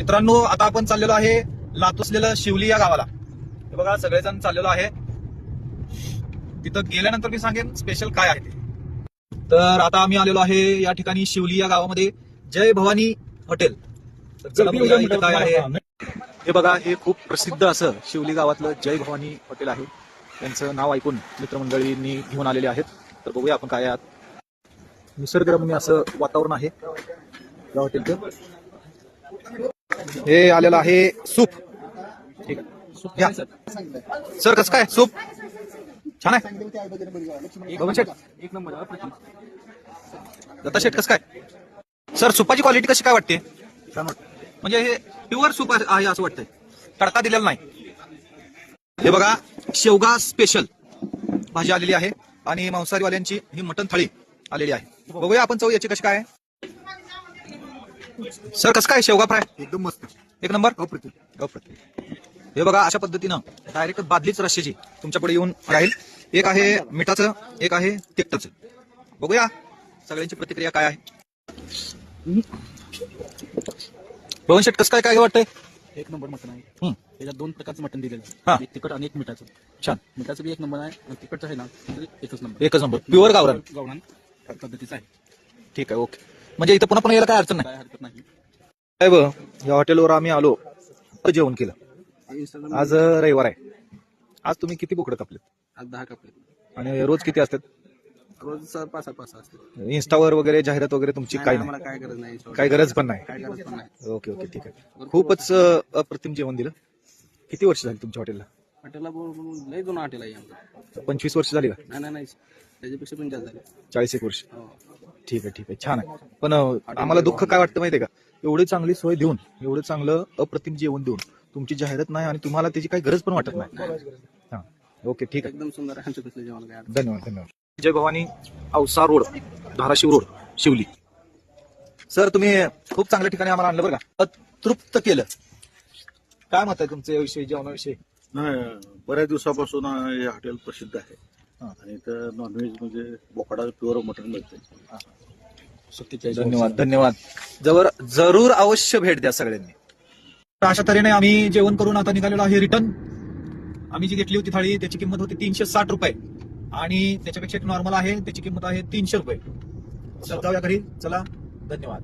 मित्रांनो, आता आपण चाललेलो आहे लातूसलेलं शिवली या गावाला. हे बघा, सगळेजण चाललेलो आहे. तिथं गेल्यानंतर मी सांगेन स्पेशल काय आहे ते. तर आता आम्ही आलेलो आहे या ठिकाणी शिवली या गावामध्ये, जय भवानी हॉटेल. तर चला बघूया इथं काय आहे. हे बघा, हे खूप प्रसिद्ध असं शिवली गावातलं जय भवानी हॉटेल आहे. त्यांचं नाव ऐकून मित्रमंडळींनी घेऊन आलेले आहेत. तर बघूया आपण काय आहात. निसर्गरम्य असं वातावरण आहे या हॉटेलचं. हे आलेलं आहे सूप. ठीक आहे, सूप घ्या सर. कसं काय सूप? छान आहे. बघून शेट, एक नंबर. दत्ता शेट, कसं काय सर? सुपाची क्वालिटी कशी काय वाटते? छान वाटतं. म्हणजे हे प्युअर सूप आहे असं वाटतंय, तडका दिलेला नाही. हे बघा, शेवगा स्पेशल भाजी आलेली आहे आणि मांसाहारीवाल्यांची ही मटण थाळी आलेली आहे. बघूया आपण चव याची कशी काय आहे. सर कसं काय शेवगा फ्राय? एकदम मस्त, एक नंबर. अप्रतिम. हे बघा, अशा पद्धतीनं डायरेक्ट बादलीच रश्श्याची तुमच्या पुढे येऊन राहील. एक आहे मिठाचं, एक आहे तिखटाचं. बघूया सगळ्यांची प्रतिक्रिया काय आहे. भवन शेट, कसं काय काय वाटतंय? एक नंबर मटण आहे. हं, त्याच्यात दोन प्रकारचं मटण दिलेलं हा. आहे, एक तिखट आणि एक मिठाचं. छान. मिठाचं बी एक नंबर आहे आणि तिखटचं आहे ना तर एकच नंबर. एकच नंबर, प्युअर गावरान. गावरान पद्धतीचं आहे. ठीक आहे, ओके. म्हणजे इथं पुन्हा पुन्हा यायला काय अडचण नाही. काय हरकत नाही. साहेब, या हॉटेलवर आम्ही आलो, जेवण केलं. इंस्टाग्राम आज रविवार आहे. आज तुम्ही किती बोकडं कापलेत आज 10 कपडे. आणि रोज किती असतात? रोज 5 असते. इन्स्टावर वगैरे जाहिरात वगैरे तुमची काय नाही? आम्हाला काय गरज नाही. काही गरज पण नाही. काय गरज पण नाही. ओके ओके, ठीक आहे. खूपच अप्रतिम जेवण दिलं. किती वर्ष झाली तुमच्या हॉटेलला? हॉटेलला बोलून लय जुना हॉटेल आहे आमचं. 25 वर्ष झाली का? नाही त्याच्यापेक्षा पण जास्त झाले. 40 वर्ष. हो. ठीक आहे, छान आहे. पण आम्हाला दुःख काय वाटतं माहितीये का, एवढी चांगली सोय देऊन, एवढं चांगलं अप्रतिम जेवण देऊन तुमची जाहिरात नाही आणि तुम्हाला त्याची काही गरज पण वाटत नाही. हा, ओके, ठीक आहे. एकदम सुंदर आहे आमच्या कसलं जेवण. काय धन्यवाद. जय भवानी, औसा रोड, धाराशिव रोड, शिवली. सर, तुम्ही खूप चांगल्या ठिकाणी आम्हाला आणलं बरं का, तृप्त केलं. काय मत आहे तुमचं याविषयी, जेवणाविषयी? नाही, बऱ्याच दिवसापासून हे हॉटेल प्रसिद्ध आहे हा. आणि इथं नॉनव्हेज म्हणजे बोकडा प्युअर मटण मिळते. धन्यवाद. जरूर अवश्य भेट द्या सगळ्यांनी. तर अशा तऱ्हेने आम्ही जेवण करून आता निघालेलो आहे रिटर्न. आम्ही जी घेतली होती थाळी त्याची किंमत होती 360 रुपये आणि त्याच्यापेक्षा एक नॉर्मल आहे, त्याची किंमत आहे 300 रुपये. तर जाऊया घरी, चला. धन्यवाद.